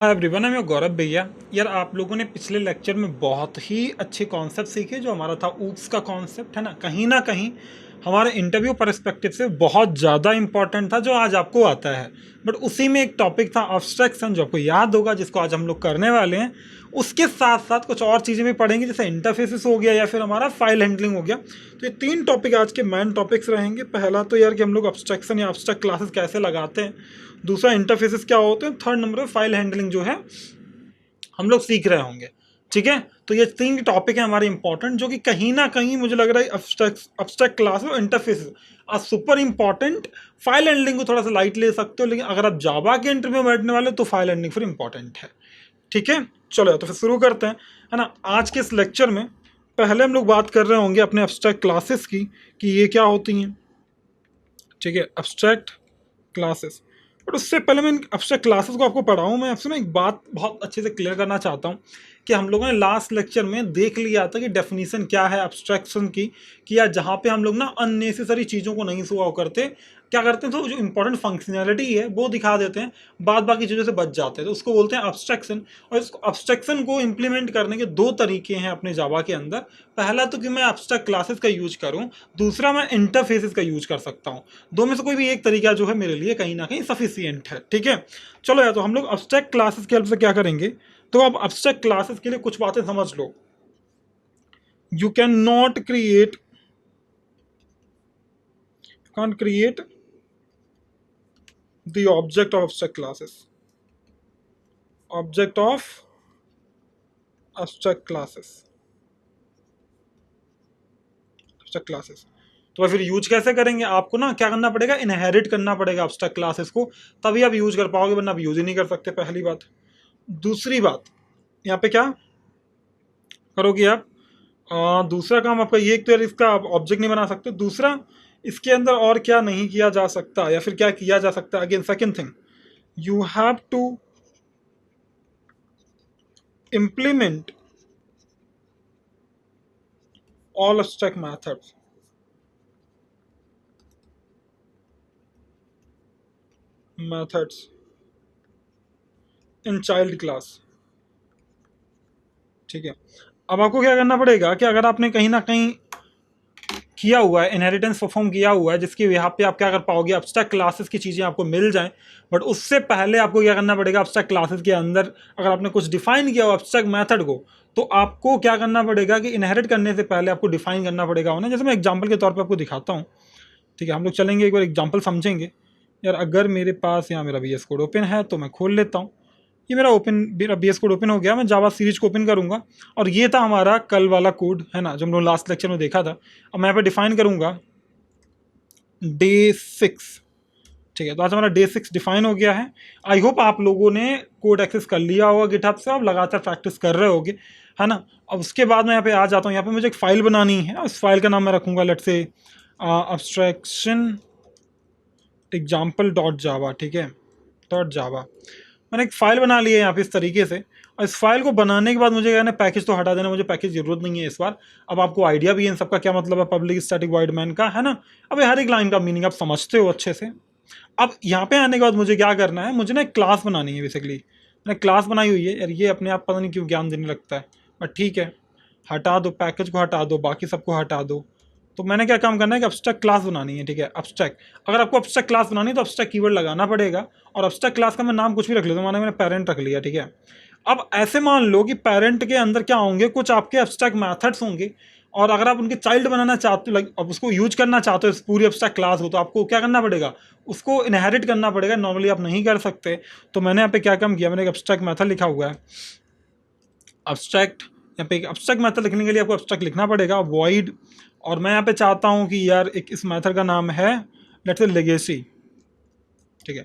Hi everyone, मैं गौरव भैया। यार आप लोगों ने पिछले लेक्चर में बहुत ही अच्छे कॉन्सेप्ट सीखे। जो हमारा था ऊप्स का कॉन्सेप्ट है ना कहीं हमारे इंटरव्यू परस्पेक्टिव से बहुत ज़्यादा इंपॉर्टेंट था, जो आज आपको आता है। बट उसी में एक टॉपिक था अब्स्ट्रैक्शन, जो आपको याद होगा, जिसको आज हम लोग करने वाले हैं। उसके साथ साथ कुछ और चीज़ें भी पढ़ेंगे, जैसे इंटरफेसेस हो गया या फिर हमारा फाइल हैंडलिंग हो गया। तो ये तीन टॉपिक आज के मेन टॉपिक्स रहेंगे। पहला तो यार कि हम लोग अब्स्ट्रैक्शन या अब्स्ट्रैक्ट क्लासेस कैसे लगाते हैं, दूसरा इंटरफेसेस क्या होते हैं, थर्ड नंबर पे फाइल हैंडलिंग जो है हम लोग सीख रहे होंगे। ठीक है, तो ये तीन टॉपिक है हमारे इंपॉर्टेंट, जो कि कहीं ना कहीं मुझे लग रहा है अब्स्ट्रैक्ट क्लास और इंटरफेस आज सुपर इंपॉर्टेंट। फाइल हैंडलिंग को थोड़ा सा लाइट ले सकते हो, लेकिन अगर आप जावा के इंटरव्यू में बैठने वाले तो फाइल हैंडलिंग फिर इंपॉर्टेंट है। ठीक है, चलो तो फिर शुरू करते हैं, है ना। आज के इस लेक्चर में पहले हम लोग बात कर रहे होंगे अपने अब्स्ट्रैक्ट क्लासेस की, कि ये क्या होती हैं। ठीक है, अब्स्ट्रैक्ट क्लासेस। बट उससे पहले मैं अब्स्ट्रैक्ट क्लासेस को आपको पढ़ाऊँ, मैं आपसे ना एक बात बहुत अच्छे से क्लियर करना चाहता हूँ कि हम लोगों ने लास्ट लेक्चर में देख लिया था कि डेफिनेशन क्या है अब्स्ट्रैक्शन की, कि यार जहाँ पे हम लोग ना अननेसेसरी चीज़ों को नहीं शो करते, क्या करते हैं, तो जो इंपॉर्टेंट फंक्शनैलिटी है वो दिखा देते हैं, बाद बाकी चीज़ों से बच जाते हैं, तो उसको बोलते हैं अब्स्ट्रैक्शन। और इस अब्स्ट्रैक्शन को इम्प्लीमेंट करने के दो तरीके हैं अपने जावा के अंदर। पहला तो कि मैं अब्स्ट्रैक्ट क्लासेस का यूज करूँ, दूसरा मैं इंटरफेसेस का यूज कर सकता हूँ। दो में से कोई भी एक तरीका जो है मेरे लिए कहीं ना कहीं सफिशियंट है। ठीक है, चलो यार, तो हम लोग अब्स्ट्रैक्ट क्लासेस की हेल्प से क्या करेंगे, तो आप अब्स्ट्रैक्ट क्लासेस के लिए कुछ बातें समझ लो। You can not create can't create the object of abstract classes, object of abstract classes, abstract classes। तो फिर यूज कैसे करेंगे, आपको ना क्या करना पड़ेगा, इनहेरिट करना पड़ेगा abstract क्लासेस को, तभी आप यूज कर पाओगे, वरना आप यूज ही नहीं कर सकते, पहली बात। दूसरी बात, यहाँ पे क्या करोगे आप, दूसरा काम आपका ये, एक तो यार इसका आप ऑब्जेक्ट नहीं बना सकते, दूसरा इसके अंदर और क्या नहीं किया जा सकता या फिर क्या किया जा सकता है। Again second thing, you have to implement all abstract methods in child class। ठीक है, अब आपको क्या करना पड़ेगा कि अगर आपने कहीं ना कहीं किया हुआ है, इनहेरिटेंस परफॉर्म किया हुआ है, जिसके यहाँ पे आप क्या कर पाओगे, अब्स्ट्रैक्ट क्लासेस की चीज़ें आपको मिल जाएं। बट उससे पहले आपको क्या करना पड़ेगा, अब्स्ट्रैक्ट क्लासेस के अंदर अगर आपने कुछ डिफाइन किया हो अब्स्ट्रैक्ट मेथड को, तो आपको क्या करना पड़ेगा कि इनहेरिट करने से पहले आपको डिफाइन करना पड़ेगा उन्हें। जैसे मैं एग्जाम्पल के तौर पर आपको दिखाता हूँ। ठीक है, हम लोग चलेंगे एक बार एग्जाम्पल समझेंगे। यार अगर मेरे पास यहाँ मेरा VS कोड ओपन है तो मैं खोल लेता हूँ। ये मेरा VS कोड ओपन हो गया। मैं जावा सीरीज को ओपन करूँगा, और ये था हमारा कल वाला कोड, है ना, जो हम लोग लास्ट लेक्चर में देखा था। अब मैं यहाँ पे डिफाइन करूँगा day 6। ठीक है, तो आज हमारा day 6 डिफाइन हो गया है। आई होप आप लोगों ने कोड एक्सेस कर लिया होगा गिटहब से, आप लगातार प्रैक्टिस कर रहे होगे, है ना। अब उसके बाद मैं यहाँ पे आ जाता हूँ। यहाँ पे मुझे एक फाइल बनानी है, उस फाइल का नाम मैं रखूँगा let's say abstraction example dot जावा। ठीक है, डॉट जावा। मैंने एक फाइल बना ली है यहाँ पे इस तरीके से, और इस फाइल को बनाने के बाद मुझे कहना है पैकेज तो हटा देना, मुझे पैकेज जरूरत नहीं है इस बार। अब आपको आइडिया भी है इन सबका क्या मतलब है, पब्लिक स्टैटिक वॉइड मैन का, है ना। अब हर एक लाइन का मीनिंग आप समझते हो अच्छे से। अब यहाँ पे आने के बाद मुझे क्या करना है, मुझे ना एक क्लास बनानी है बेसिकली। मैंने क्लास बनाई हुई है यार, ये अपने आप पता नहीं क्यों ज्ञान देने लगता है, बट ठीक है। हटा दो, पैकेज को हटा दो, बाकी सबको हटा दो। तो मैंने क्या काम करना है कि अब्स्ट्रैक्ट क्लास बनानी है। ठीक है, अब्स्ट्रैक्ट, अगर आपको अब्स्ट्रैक्ट क्लास बनानी है तो अब्स्ट्रैक्ट कीवर्ड लगाना पड़ेगा। और अब्स्ट्रैक्ट क्लास का मैं नाम कुछ भी रख लेता हूँ, मैंने पेरेंट रख लिया। ठीक है, अब ऐसे मान लो कि पेरेंट के अंदर क्या होंगे, कुछ आपके अब्स्ट्रैक्ट मैथड्स होंगे, और अगर आप उनके चाइल्ड बनाना चाहते हो, लाइक अब उसको यूज करना चाहते हो इस पूरी अब्स्ट्रैक्ट क्लास को, तो आपको क्या करना पड़ेगा, उसको इनहेरिट करना पड़ेगा। नॉर्मली आप नहीं कर सकते। तो मैंने यहाँ पे क्या काम किया, मैंने एक अब्स्ट्रैक्ट मैथड लिखा हुआ है अब्स्ट्रैक्ट। यहाँ पे एक अब्स्ट्रैक्ट मेथड लिखने के लिए आपको अब्स्ट्रैक्ट लिखना पड़ेगा वॉइड, और मैं यहाँ पे चाहता हूँ कि यार एक इस मेथड का नाम है लेट्स से लेगेसी। ठीक है,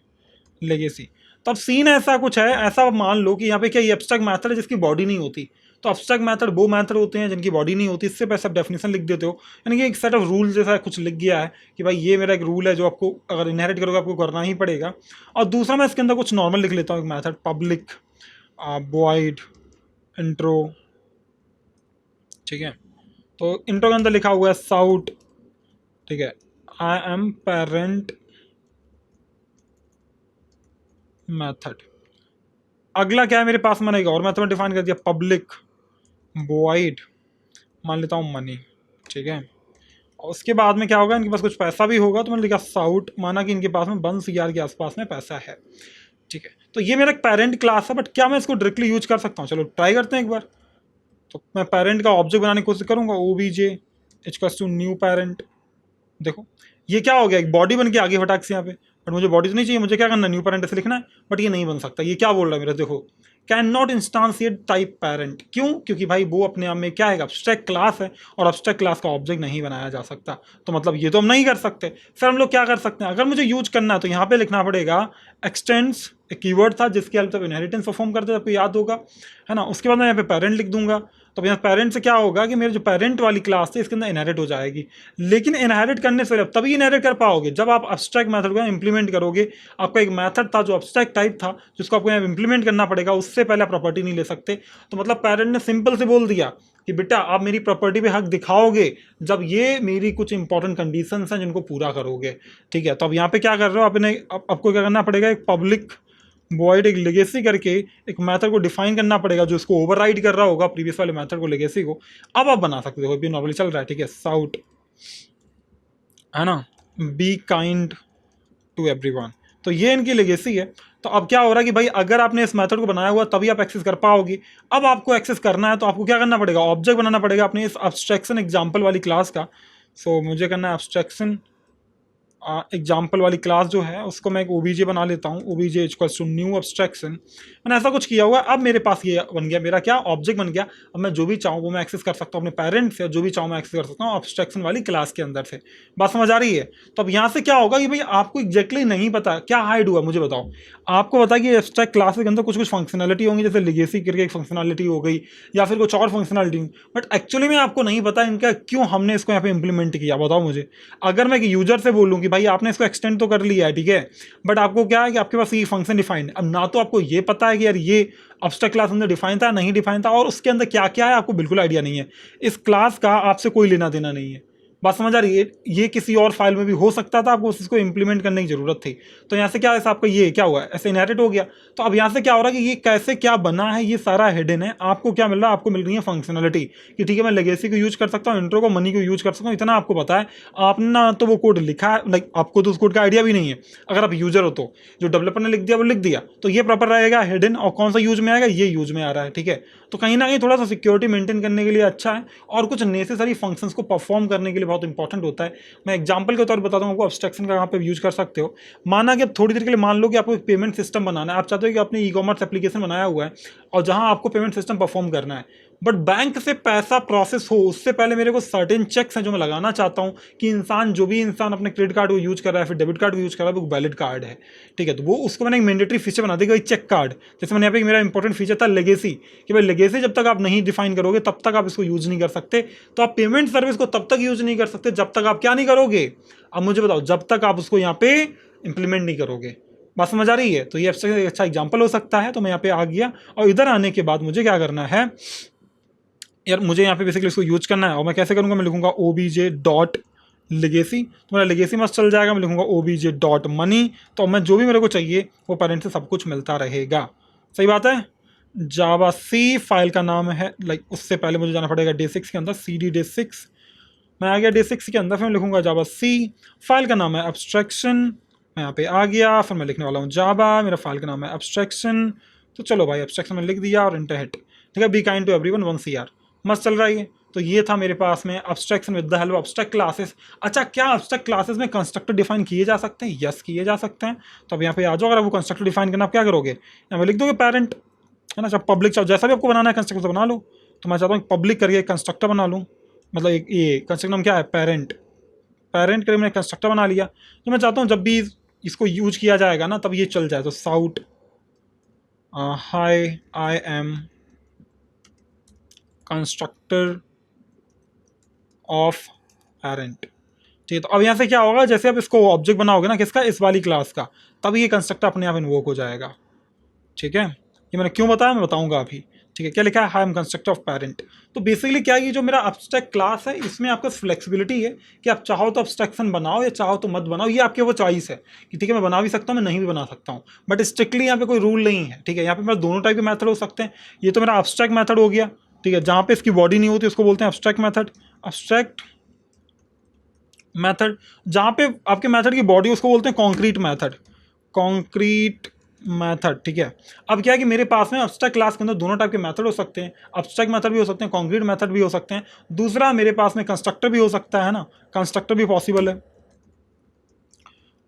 लेगेसी। तो अब सीन ऐसा कुछ है, ऐसा मान लो कि यहाँ पे क्या ये अब्स्ट्रैक्ट मेथड है जिसकी बॉडी नहीं होती। तो अब्स्ट्रैक्ट मेथड वो मेथड होते हैं जिनकी बॉडी नहीं होती। इससे पहले आप डेफिनेशन लिख देते हो, यानी कि एक सेट ऑफ रूल जैसा कुछ लिख गया है कि भाई ये मेरा एक रूल है जो आपको अगर इनहेरिट करोगे आपको करना ही पड़ेगा। और दूसरा मैं इसके अंदर कुछ नॉर्मल लिख लेता हूँ, एक मैथड पब्लिक वॉइड इंट्रो। ठीक है, तो इंट्रो के अंदर लिखा हुआ है साउट। ठीक है, आई एम पेरेंट मेथड। अगला क्या है मेरे पास, मैंने एक और मेथड डिफाइन कर दिया, पब्लिक वॉइड मान लेता हूँ मनी, ठीक है। और उसके बाद में क्या होगा, इनके पास कुछ पैसा भी होगा, तो मैंने लिखा साउट, माना कि इनके पास में 1 CR के आसपास में पैसा है, ठीक है। तो ये मेरा एक पेरेंट क्लास है, बट क्या मैं इसको डायरेक्टली यूज कर सकता हूँ? चलो ट्राई करते हैं एक बार। तो मैं पेरेंट का ऑब्जेक्ट बनाने की कोशिश करूँगा, OBJ equals to new parent. देखो ये क्या हो गया, एक बॉडी बन के आगे फटाक से यहाँ पे, बट मुझे बॉडी तो नहीं चाहिए, मुझे क्या करना है, न्यू पेरेंट ऐसे लिखना है, बट ये नहीं बन सकता। ये क्या बोल रहा है मेरा, देखो कैन नॉट इंस्टांसिएट टाइप पेरेंट, क्यों? क्योंकि भाई वो अपने आप में क्या है, अब्स्ट्रैक्ट क्लास है, और अब्स्ट्रैक्ट क्लास का ऑब्जेक्ट नहीं बनाया जा सकता, तो मतलब ये तो हम नहीं कर सकते। फिर हम लोग क्या कर सकते हैं, अगर मुझे यूज करना है तो यहाँ पे लिखना पड़ेगा एक्सटेंड्स, एक कीवर्ड था जिसकी हेल्प से इनहेरिटेंस परफॉर्म करते थे, आपको याद होगा, है ना। उसके बाद मैं यहाँ पे पेरेंट लिख दूंगा, तो यहाँ पेरेंट से क्या होगा कि मेरे जो पेरेंट वाली क्लास थी इसके अंदर इनहेरिट हो जाएगी। लेकिन इनहेरिट करने से तभी इनहेरिट कर पाओगे जब आप अब्स्ट्रैक्ट मेथड को इंप्लीमेंट करोगे। आपका एक मेथड था जो अब्स्ट्रैक्ट टाइप था, जिसको आपको यहाँ इंप्लीमेंट करना पड़ेगा, उससे पहले आप प्रॉपर्टी नहीं ले सकते। तो मतलब पेरेंट ने सिंपल से बोल दिया कि बेटा आप मेरी प्रॉपर्टी पे हक दिखाओगे जब ये मेरी कुछ इंपॉर्टेंट कंडीशंस हैं जिनको पूरा करोगे, ठीक है। तो अब यहाँ पे क्या कर रहे हो, आपको क्या करना पड़ेगा, एक पब्लिक वॉइड एक लेगेसी करके एक मेथड को डिफाइन करना पड़ेगा जो इसको ओवरराइड कर रहा होगा प्रीवियस वाले मेथड को, लेगेसी को। अब आप बना सकते हो, भी नॉर्मली चल रहा है, ठीक है, साउट, है ना, बी काइंड टू एवरीवन। तो ये इनकी लेगेसी है। तो अब क्या हो रहा है कि भाई अगर आपने इस मेथड को बनाया हुआ तभी आप एक्सेस कर पाओगे। अब आपको एक्सेस करना है तो आपको क्या करना पड़ेगा, ऑब्जेक्ट बनाना पड़ेगा अपने इस अब्स्ट्रैक्शन एग्जाम्पल वाली क्लास का। सो मुझे करना है अब्स्ट्रैक्शन एग्जाम्पल वाली क्लास जो है उसको मैं एक OBJ बना लेता हूँ, OBJ equals to new abstraction. मैंने ऐसा कुछ किया हुआ है, अब मेरे पास ये बन गया, मेरा क्या ऑब्जेक्ट बन गया। अब मैं जो भी चाहूँ वो मैं एक्सेस कर सकता हूँ अपने पेरेंट से, जो भी चाहूँ मैं एक्सेस कर सकता हूँ अब्स्ट्रैक्शन वाली क्लास के अंदर से। बात समझ आ रही है? तो अब यहाँ से क्या होगा कि भाई आपको एग्जैक्टली नहीं पता क्या हाइड हुआ, मुझे बताओ। आपको पता कि एब्स्ट्रैक्ट क्लास के अंदर कुछ कुछ फंक्शनलिटी होंगी, जैसे लेगेसी करके एक फंक्शनलिटी हो गई या फिर कुछ और फंक्शनलिटी, बट एक्चुअली में आपको नहीं पता इनका क्यों हमने इसको यहाँ पे इंप्लीमेंट किया। बताओ मुझे। अगर मैं यूजर से बोलूँ कि भाई आपने इसको एक्सटेंड तो कर लिया है, ठीक है, बट आपको क्या है कि आपके पास ये फंक्शन डिफाइंड है, अब ना तो आपको ये पता है कि यार ये अब्स्ट्रैक्ट क्लास अंदर डिफाइन था नहीं डिफाइन था, और उसके अंदर क्या क्या है आपको बिल्कुल आइडिया नहीं है। इस क्लास का आपसे कोई लेना देना नहीं है। बात समझ आ रही है? ये किसी और फाइल में भी हो सकता था, आपको उसको इंप्लीमेंट करने की जरूरत थी। तो यहाँ से क्या है, आपका ये क्या हुआ है, ऐसे इनहेरिट हो गया। तो अब यहाँ से क्या हो रहा है कि ये कैसे क्या बना है, ये सारा हिडन है। आपको क्या मिल रहा है, आपको मिल रही है फंक्शनलिटी कि ठीक है मैं लेगेसी को यूज कर सकता हूँ, इंट्रो को मनी को यूज कर सकता हूँ, इतना आपको पता है। आपने ना तो वो कोड लिखा है, लाइक आपको तो उस कोड का आइडिया भी नहीं है। अगर आप यूजर हो तो जो डेवलपर ने लिख दिया वो लिख दिया, तो ये प्रॉपर रहेगा हिडन। और कौन सा यूज में आएगा, ये यूज में आ रहा है, ठीक है। तो कहीं ना कहीं थोड़ा सा सिक्योरिटी मेंटेन करने के लिए अच्छा है, और कुछ नेसेसरी फंक्शंस को परफॉर्म करने के लिए बहुत इंपॉर्टेंट होता है। मैं एग्जांपल के तौर पर बताता हूँ आपको, अब्स्ट्रैक्शन का यहाँ पे यूज कर सकते हो। माना कि अब थोड़ी देर के लिए मान लो कि आपको एक पेमेंट सिस्टम बनाना है, आप चाहते हो कि आपने ई-कॉमर्स एप्लीकेशन बनाया हुआ है और जहां आपको पेमेंट सिस्टम परफॉर्म करना है, बट बैंक से पैसा प्रोसेस हो उससे पहले मेरे को सर्टेन चेक्स हैं जो मैं लगाना चाहता हूं कि जो भी इंसान अपने क्रेडिट कार्ड को यूज कर रहा है, फिर डेबिट कार्ड को यूज कर रहा है, वो वैलिड कार्ड है, ठीक है। तो वो उसको मैंने एक मैंडेटरी फीचर बना देगा, चेक कार्ड। जैसे मैंने यहाँ पे मेरा इंपॉर्टेंट फीचर था लेगेसी, कि भाई लेगेसी जब तक आप नहीं डिफाइन करोगे तब तक आप इसको यूज नहीं कर सकते। तो आप पेमेंट सर्विस को तब तक यूज नहीं कर सकते जब तक आप क्या नहीं करोगे, अब मुझे बताओ, जब तक आप उसको यहाँ पे इंप्लीमेंट नहीं करोगे। बात समझ आ रही है? तो ये अच्छा एग्जाम्पल हो सकता है। तो मैं यहाँ पे आ गया, और इधर आने के बाद मुझे क्या करना है यार, मुझे यहाँ पे बेसिकली इसको यूज करना है। और मैं कैसे करूँगा, मैं लिखूंगा OBJ डॉट लेगेसी, तो मेरा लेगेसी मस्त चल जाएगा। मैं लिखूंगा OBJ डॉट मनी, तो मैं जो भी मेरे को चाहिए वो पेरेंट से सब कुछ मिलता रहेगा। सही बात है। जावा सी फाइल का नाम है, लाइक उससे पहले मुझे जाना पड़ेगा day6 के अंदर, CD day6। मैं आ गया day6 के अंदर, फिर मैं लिखूंगा जावा सी, फाइल का नाम है एब्स्ट्रैक्शन। मैं यहाँ पे आ गया, फिर मैं लिखने वाला हूँ जावा, मेरा फाइल का नाम है एब्स्ट्रैक्शन। तो चलो भाई एब्स्ट्रैक्शन में लिख दिया और इंटर हिट, ठीक है। Be kind to everyone 1 CR, मस्त चल रहा है। तो ये था मेरे पास में abstraction with the help of abstract classes. अच्छा, क्या एब्स्ट्रैक्ट क्लासेस में कंस्ट्रक्टर डिफाइन किए जा सकते हैं? यस, किए जा सकते हैं। तो अब यहाँ पे आ जाओ, अगर वो कंस्ट्रक्टर डिफाइन करना आप क्या करोगे, यहाँ पे लिख दोगे पेरेंट, है ना। जब पब्लिक चाहो, जैसा भी आपको बनाना है कंस्ट्रक्टर बना लो। तो मैं चाहता हूँ पब्लिक करके कंस्ट्रक्टर बना लूँ, मतलब एक ये कंस्ट्रक्टर नाम क्या है, पेरेंट। पेरेंट करके मैंने कंस्ट्रक्टर बना लिया। तो मैं चाहता हूँ जब भी इसको यूज किया जाएगा ना तब ये चल जाए। तो sout hi I am constructor of parent, ठीक है। तो अब यहाँ से क्या होगा, जैसे आप इसको ऑब्जेक्ट बनाओगे ना किसका, इस वाली क्लास का, तब ये कंस्ट्रक्टर अपने आप इन्वोक हो जाएगा, ठीक है। ये मैंने क्यों बताया, मैं बताऊंगा अभी। ठीक है, क्या लिखा है, आई एम कंस्ट्रक्टर ऑफ पेरेंट। तो बेसिकली क्या है, ये जो मेरा अब्स्ट्रैक्ट क्लास है इसमें आपका फ्लेक्सिबिलिटी है कि आप चाहो तो अब्स्ट्रैक्शन बनाओ या चाहो तो मत बनाओ, ये आपके वो चॉइस है कि ठीक है मैं बना भी सकता हूँ, मैं नहीं भी बना सकता हूँ, बट स्ट्रिक्टली यहाँ पे कोई रूल नहीं है। ठीक है, यहाँ पे मेरा दोनों टाइप के मेथड हो सकते हैं। ये तो मेरा अब्स्ट्रैक्ट मेथड हो गया, ठीक है, जहाँ पे इसकी बॉडी नहीं होती उसको बोलते हैं अब्स्ट्रैक्ट मेथड। अब्स्ट्रैक्ट मेथड जहाँ पे आपके मेथड की बॉडी उसको बोलते हैं कॉन्क्रीट मेथड, कॉन्क्रीट मेथड। ठीक है, अब क्या है कि मेरे पास में अब्स्ट्रैक्ट क्लास के अंदर दोनों टाइप के मेथड हो सकते हैं, अब्स्ट्रैक्ट मेथड भी हो सकते हैं, कॉन्क्रीट मेथड भी हो सकते हैं। दूसरा मेरे पास में कंस्ट्रक्टर भी हो सकता है ना, कंस्ट्रक्टर भी पॉसिबल है।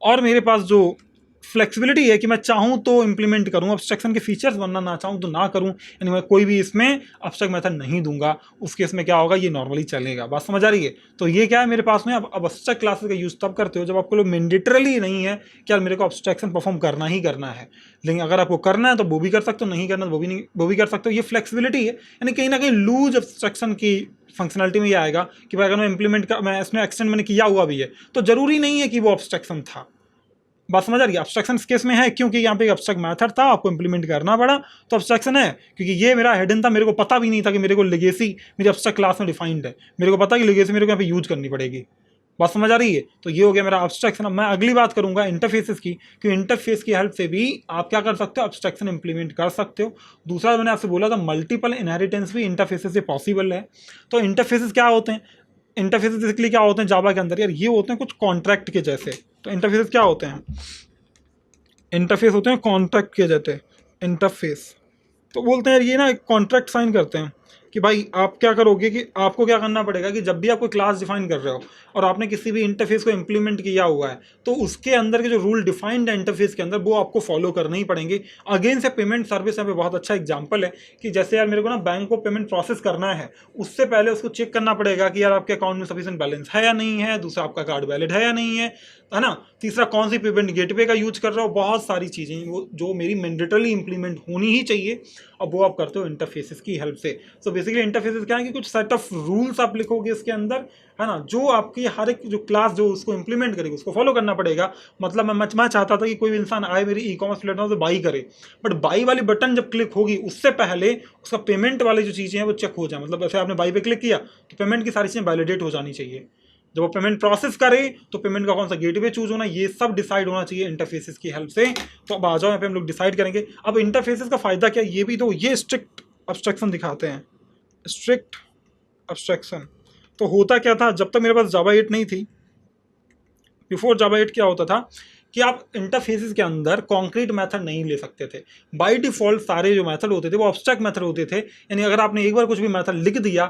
और मेरे पास जो फ्लेक्सिबिलिटी है कि मैं चाहूँ तो इंप्लीमेंट करूँ अब्स्ट्रैक्शन के फीचर्स, वरना ना चाहूँ तो ना करूँ, यानी मैं कोई भी इसमें अब्स्ट्रैक्ट मेथड नहीं दूंगा। उस केस में क्या होगा, ये नॉर्मली चलेगा। बात समझ आ रही है? तो ये क्या है मेरे पास में, अब अब्स्ट्रैक्ट क्लासेस का यूज तब करते हो जब आपको लोग मैंडेटरली नहीं है कि यार मेरे को अब्स्ट्रैक्शन परफॉर्म करना ही करना है, लेकिन अगर आपको करना है तो वो भी कर सकते हो, नहीं करना तो वो भी कर सकते हो। ये फ्लेक्सिबिलिटी है, यानी कहीं ना कहीं लूज अब्स्ट्रैक्शन की फंक्शनलिटी में ये आएगा कि भाई अगर मैं इंप्लीमेंट कर, मैं इसमें एक्सटेंड मैंने किया हुआ भी है तो जरूरी नहीं है कि वो अब्स्ट्रैक्शन था। बात समझ आ रही है? अब्स्ट्रैक्शन केस में है क्योंकि यहाँ पे एक अब्स्ट्रैक्ट मेथड था, आपको इंप्लीमेंट करना पड़ा तो अब्स्ट्रैक्शन है, क्योंकि ये मेरा हिडन था, मेरे को पता भी नहीं था कि मेरे को लेगेसी मेरी अब्स्ट्रैक्ट क्लास में डिफाइंड है, मेरे को पता है कि लेगेसी मेरे को यहाँ पे यूज करनी पड़ेगी। बात समझ आ रही है? तो ये हो गया मेरा अब्स्ट्रैक्शन। अब मैं अगली बात करूंगा इंटरफेसेस की, क्योंकि इंटरफेस की हेल्प से भी आप क्या कर सकते हो, अब्स्ट्रैक्शन इंप्लीमेंट कर सकते हो। दूसरा मैंने आपसे बोला था मल्टीपल इनहेरिटेंस भी इंटरफेसेस से पॉसिबल है। तो इंटरफेसेस क्या होते हैं, इंटरफेसेस बेसिकली क्या होते हैं जावा के अंदर, यार ये होते हैं कुछ कॉन्ट्रैक्ट के जैसे। तो इंटरफेसेस क्या होते हैं, इंटरफेस होते हैं कॉन्ट्रैक्ट किए जाते हैं इंटरफेस। तो बोलते हैं ये ना एक कॉन्ट्रैक्ट साइन करते हैं कि भाई आप क्या करोगे कि आपको क्या करना पड़ेगा कि जब भी आप कोई क्लास डिफाइन कर रहे हो और आपने किसी भी इंटरफेस को इंप्लीमेंट किया हुआ है तो उसके अंदर के जो रूल डिफाइंड है इंटरफेस के अंदर वो आपको फॉलो करने ही पड़ेंगे। अगेन से पेमेंट सर्विस यहाँ पे बहुत अच्छा एग्जांपल है कि जैसे यार मेरे को ना बैंक को पेमेंट प्रोसेस करना है, उससे पहले उसको चेक करना पड़ेगा कि यार आपके अकाउंट में सफिशिएंट बैलेंस है या नहीं है, दूसरा आपका कार्ड वैलिड है या नहीं है ना, तीसरा कौन सी पेमेंट गेटवे का यूज कर रहे हो, बहुत सारी चीज़ें वो जो मेरी मैंडेटरली इंप्लीमेंट होनी ही चाहिए। अब वो आप करते हो इंटरफेसेस की हेल्प से। सो बेसिकली इंटरफेसेस क्या है कि कुछ सेट ऑफ रूल्स आप लिखोगे इसके अंदर, है ना, जो आपकी हर एक जो क्लास जो उसको इंप्लीमेंट करेगी उसको फॉलो करना पड़ेगा। मतलब मैं चाहता था कि कोई भी इंसान आए मेरी ई कॉमर्स प्लेटफॉर्म से बाई करे, बट बाई वाली बटन जब क्लिक होगी उससे पहले उसका पेमेंट वाली जो चीज़ें हैं वो चेक हो जाए। मतलब ऐसे आपने बाई पे क्लिक किया तो पेमेंट की सारी चीज़ें वैलिडेट हो जानी चाहिए। जब वो पेमेंट प्रोसेस करे तो पेमेंट का कौन सा गेटवे चूज होना, ये सब डिसाइड होना चाहिए इंटरफेसेस की हेल्प से। तो अब आ जाओ यहाँ पे हम लोग डिसाइड करेंगे। अब इंटरफेसेस का फायदा क्या, ये भी तो ये स्ट्रिक्ट अब्स्ट्रैक्शन दिखाते हैं, स्ट्रिक्ट अब्स्ट्रैक्शन। तो होता क्या था, जब तक मेरे पास जावा 8 नहीं थी, बिफोर जावा 8 क्या होता था कि आप इंटरफेसेस के अंदर कॉन्क्रीट मेथड नहीं ले सकते थे। बाय डिफॉल्ट सारे जो मेथड होते थे वो अब्स्ट्रैक्ट मेथड होते थे, यानी अगर आपने एक बार कुछ भी मेथड लिख दिया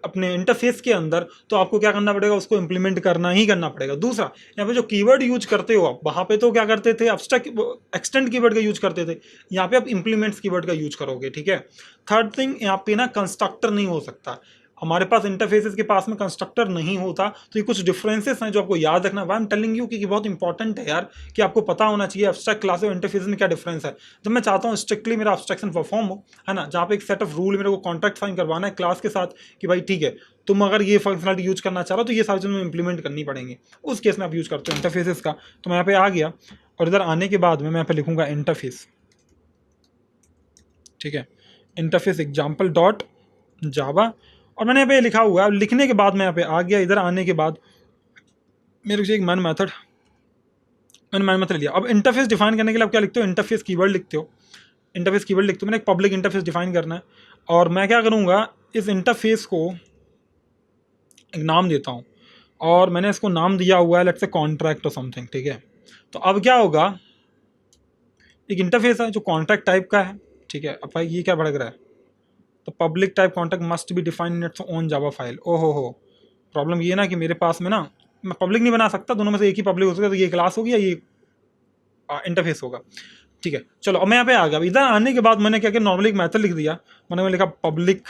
अपने इंटरफेस के अंदर तो आपको क्या करना पड़ेगा, उसको इंप्लीमेंट करना ही करना पड़ेगा। दूसरा यहाँ पे जो कीवर्ड यूज करते हो आप, वहाँ पे तो क्या करते थे, अब्स्ट्रैक्ट एक्सटेंड कीवर्ड का यूज करते थे, यहाँ पे आप इंप्लीमेंट्स कीवर्ड का यूज करोगे। ठीक है, थर्ड थिंग यहाँ पे ना कंस्ट्रक्टर नहीं हो सकता, हमारे पास इंटरफेसेस के पास में कंस्ट्रक्टर नहीं होता। तो ये कुछ डिफरेंसेस हैं जो आपको याद रखना है। आई एम टेलिंग यू कि बहुत इंपॉर्टेंट है यार कि आपको पता होना चाहिए अब्स्ट्रैक्ट क्लास और इंटरफेसेस में क्या डिफरेंस है। जब मैं चाहता हूँ स्ट्रिक्टली मेरा अब्स्ट्रैक्शन परफॉर्म हो, है ना, जहाँ पे एक सेट ऑफ रूल मेरे को कॉन्ट्रैक्ट साइन करवाना है क्लास के साथ कि भाई ठीक है तुम अगर ये फंक्शनलिटी यूज करना चाह रहे हो तो ये सारी चीज़ें इंप्लीमेंट करनी पड़ेंगे, उस केस में आप यूज करते हो इंटरफेसेस का। तो मैं यहाँ पे आ गया और इधर आने के बाद में मैं यहाँ पे लिखूंगा इंटरफेस। ठीक है, इंटरफेस एग्जाम्पल डॉट जावा, और मैंने यहाँ पे लिखा हुआ है। लिखने के बाद मैं यहाँ पे आ गया, इधर आने के बाद मेरे को एक मैन मेथड लिया। अब इंटरफेस डिफाइन करने के लिए आप क्या लिखते हो, इंटरफेस कीवर्ड लिखते हो। इंटरफेस कीवर्ड लिखते हो, मैंने एक पब्लिक इंटरफेस डिफाइन करना है और मैं क्या करूँगा, इस इंटरफेस को एक नाम देता हूँ और मैंने इसको नाम दिया हुआ है लेट्स से कॉन्ट्रैक्ट और समथिंग। ठीक है, तो अब क्या होगा, एक इंटरफेस है जो कॉन्ट्रैक्ट टाइप का है। ठीक है, अब भाई ये क्या भड़क रहा है, तो public type contract must be defined in its own Java file. ओहो हो, प्रॉब्लम ये ना कि मेरे पास में ना मैं पब्लिक नहीं बना सकता, दोनों में से एक ही पब्लिक हो सकता है, तो ये क्लास होगी या ये इंटरफेस होगा। ठीक है, चलो अब मैं यहाँ पे आ गया। इधर आने के बाद मैंने क्या किया, नॉर्मली एक मेथड लिख दिया, मैंने लिखा पब्लिक